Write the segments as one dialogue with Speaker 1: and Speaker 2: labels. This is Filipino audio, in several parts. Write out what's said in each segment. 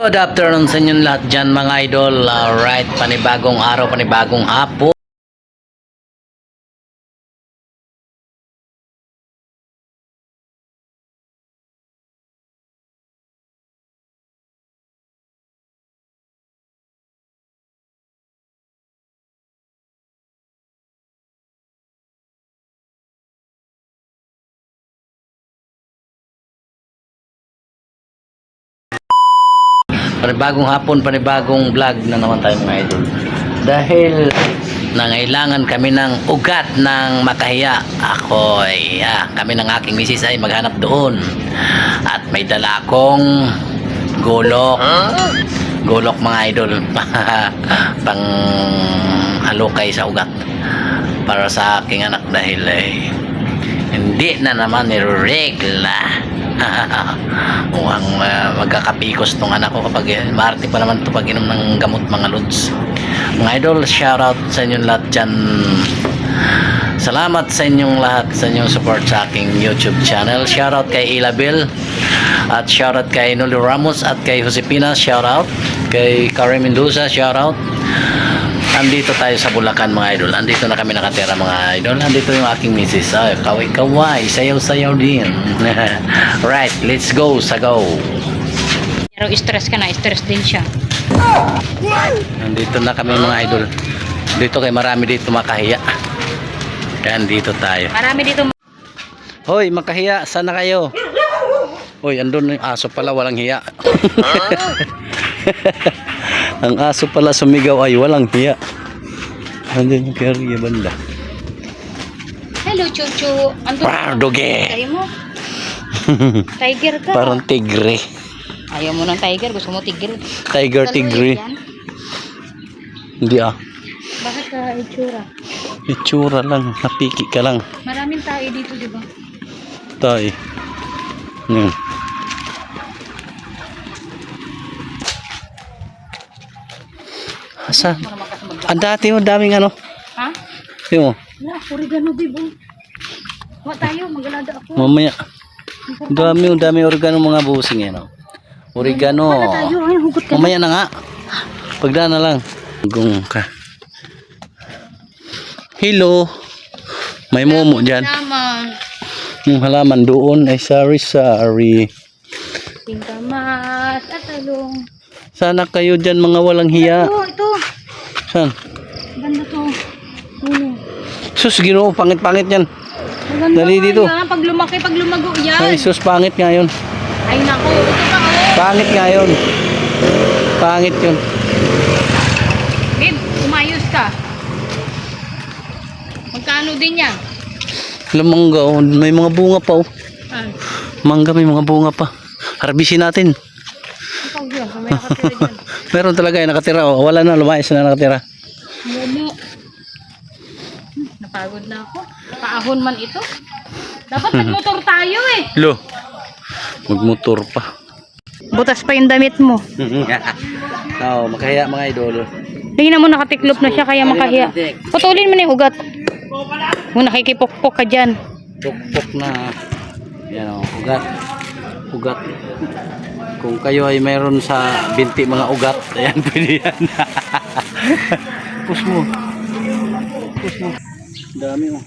Speaker 1: Good afternoon sa inyong lahat dyan mga idol. Alright, panibagong araw, panibagong hapon. Panibagong hapon, panibagong vlog na naman tayo mga idol. Dahil nangailangan kami ng ugat ng Makahiya. Kami ng aking misis ay maghanap doon. At may dala akong gulok. Gulok mga idol. Pang halukay sa ugat. Para sa aking anak dahil hindi na naman niregla. Ang magkakapikos tong anak ko kapag maarte pa naman ito pag inom ng gamot mga lods. Mga idol, shoutout sa inyong lahat dyan. Salamat sa inyong lahat sa inyong support sa aking YouTube channel. Shoutout kay Ilabel at shoutout kay Noli Ramos at kay Josepina. Shoutout kay Karen Mendoza. Shoutout. Andito tayo sa Bulacan mga idol. Andito na kami nakatira mga idol. Andito yung aking misis. Kaway-kaway, sayaw-sayaw din. Right, let's go sa go.
Speaker 2: Pero stress ka na, stress din siya.
Speaker 1: Andito na kami mga idol. Dito kay marami dito Makahiya. Kaya andito tayo.
Speaker 2: Marami dito.
Speaker 1: Hoy, Makahiya, sana kayo? Hoy, andun yung aso pala, walang hiya. Ang aso pala sumigaw ay walang hiya. Andun yung kariya banda.
Speaker 2: Hello, Chuchu.
Speaker 1: Doge.
Speaker 2: Ayaw mo? Tiger ka.
Speaker 1: Parang tigre.
Speaker 2: Ayaw mo ng tiger. Gusto mo tigre.
Speaker 1: Tiger, tigre. Hindi
Speaker 2: Bakit ka itsura?
Speaker 1: Itsura lang. Napiki ka lang.
Speaker 2: Maraming tayo dito, di ba?
Speaker 1: Tayo. Asa? Ang dati mo, daming ano.
Speaker 2: Ha?
Speaker 1: Yung mo.
Speaker 2: Wala, oregano, bibo. Wala tayo, magalada ako.
Speaker 1: Mamaya. Dami oregano mga busing yan. Oregano.
Speaker 2: Wala tayo, ay, hugot ka.
Speaker 1: Mamaya na nga. Pagdaan na lang. Gung ka. Hello. May momo dyan.
Speaker 2: Naman.
Speaker 1: Yung halaman doon ay sari-sari.
Speaker 2: Tingkamas at talong.
Speaker 1: Sana kayo dyan mga walang hiya.
Speaker 2: Ito.
Speaker 1: Saan?
Speaker 2: Ganda to.
Speaker 1: Sus, Ginoo, pangit-pangit yan.
Speaker 2: Maganda
Speaker 1: Dali dito.
Speaker 2: yan. Pag lumaki, pag lumago yan.
Speaker 1: Ay, sus, pangit nga yun.
Speaker 2: Ay, naku. Ito pa, oh.
Speaker 1: Pangit nga yun. Pangit yun.
Speaker 2: Babe, umayos ka. Magkano din yan?
Speaker 1: Alam, mangga, oh. May mga bunga pa, oh. Mangga, may mga bunga pa. Harbisin natin.
Speaker 2: Ikaw yun, may nakatira dyan.
Speaker 1: Meron talaga yung nakatira, oh. Wala na, lumayas na nakatira.
Speaker 2: Momo. Napagod na ako. Paahon man ito. Dapat nagmotor tayo eh.
Speaker 1: Lo, magmotor pa.
Speaker 2: Butas pa yung damit mo.
Speaker 1: Oo, Makahiya mga idol.
Speaker 2: Tingnan mo nakatiklop na siya kaya makahiya. Putulin mo na yung ugat. Kung nakikipokpok ka dyan.
Speaker 1: Pukpok na. Yan o, ugat. Ugat. Kung kayo ay mayroon sa binti mga ugat, ayan, pwede yan. Push mo. Push mo. Dami o.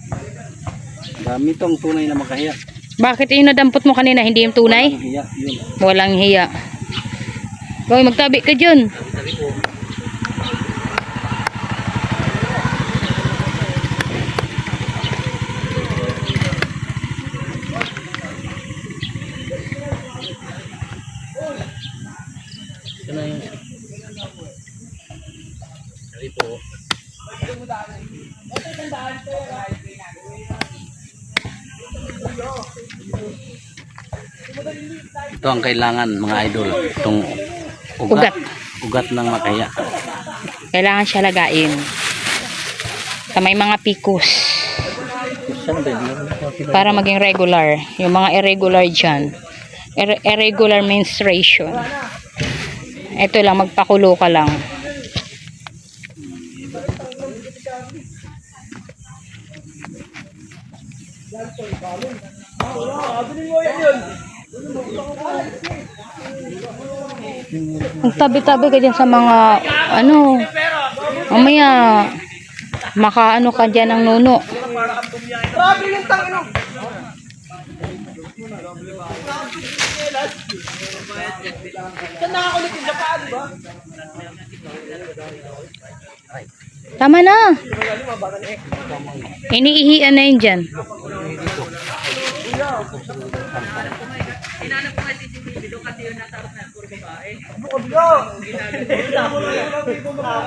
Speaker 1: Dami tong tunay na Makahiya.
Speaker 2: Bakit yung nadampot mo kanina hindi yung tunay?
Speaker 1: Walang hiya, yun.
Speaker 2: Walang hiya. Gawin magtabi ka dyan.
Speaker 1: Ito ang kailangan mga idol. Itong
Speaker 2: Ugat.
Speaker 1: Ugat ng Makahiya.
Speaker 2: Kailangan siya lagain. Sa may mga pikus. Para maging regular. Yung mga irregular dyan. Irregular menstruation. Ito lang, magpakulo ka lang. Magtabi-tabi ka dyan sa mga, ano, mamaya, makaano ka dyan ng nuno. Tama na. Iniihian na yun dyan.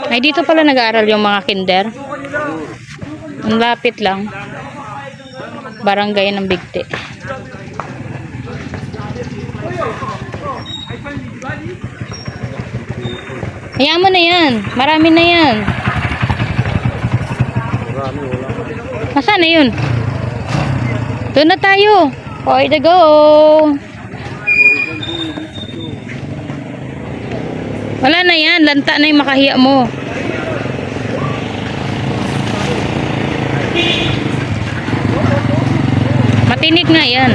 Speaker 2: Ay, dito pala nag-aaral yung mga kinder. Ang lapit lang. Barangay ng Bigti. Hayaan mo na yan. Marami na yan. Nasaan na yun? Doon na tayo. For the go. Wala na yan. Lanta na yung makahiya mo. Matinik nga yan.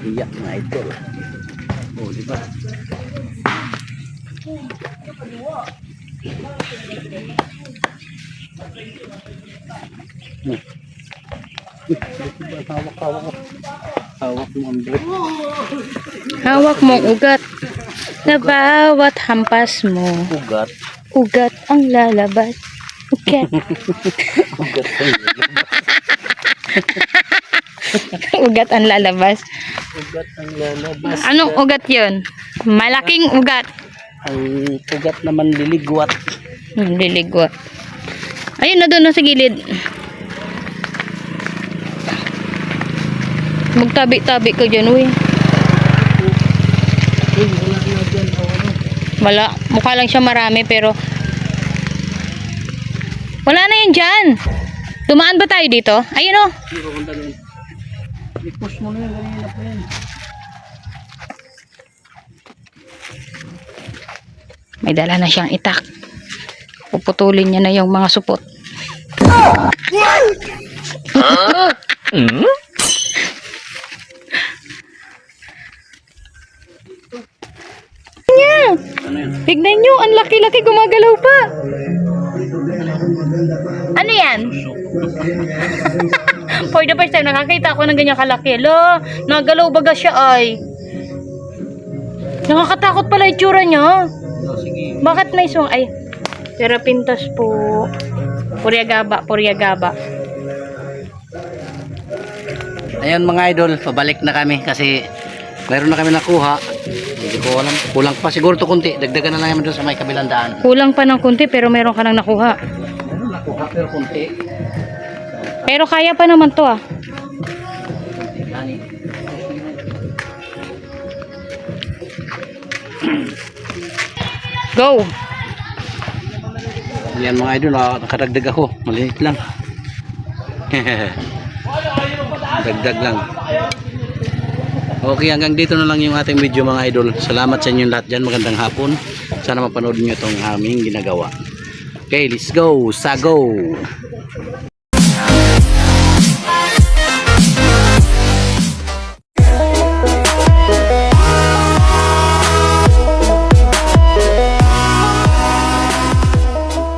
Speaker 1: Hiya mga idol. Oh, di ba? Hawak mo ang brick.
Speaker 2: Hawak mong ugat. Sa bawat hampas mo.
Speaker 1: Ugat.
Speaker 2: Ugat ang lalabas. Ugat.
Speaker 1: Ugat ang
Speaker 2: Ugat ang lalabas.
Speaker 1: ugat ang lalabas.
Speaker 2: Anong ugat yun? Malaking ugat.
Speaker 1: Ang ugat naman liligwat.
Speaker 2: Liligwat. Ayun na doon na sa gilid. Magtabi-tabi ka dyan, uy. Wala. Mukha lang siya marami, pero wala na yun dyan. Dumaan ba tayo dito? Ayun o.
Speaker 1: I-push mo na yun. Ganyan na pa yan.
Speaker 2: May dala na siyang itak. Puputulin niya na yung mga supot. Niya. Tignan nyo, ang laki-laki, gumagalaw pa. Ano yan? For the first time, nakakita ako ng ganyan kalaki. Lo, nagalaw baga siya ay. Nakakatakot pala yung tsura niya. Bakit may song? Ay, terapintas po. Puriagaba, puriagaba.
Speaker 1: Ayun mga idol, pabalik na kami kasi mayroon na kami nakuha. Hindi ko alam. Kulang pa siguro to kunti. Dagdagan na lang namin doon sa may kabilang daan.
Speaker 2: Kulang pa ng kunti pero meron ka nang nakuha.
Speaker 1: Mayroon nakuha pero kunti.
Speaker 2: Pero kaya pa naman to ah. Go!
Speaker 1: Yan mga idol, nakadagdag ako. Maliit lang. Dagdag lang. Okay, hanggang dito na lang yung ating video mga idol. Salamat sa inyong lahat dyan. Magandang hapon. Sana mapanood nyo itong aming ginagawa. Okay, let's go. Sa go!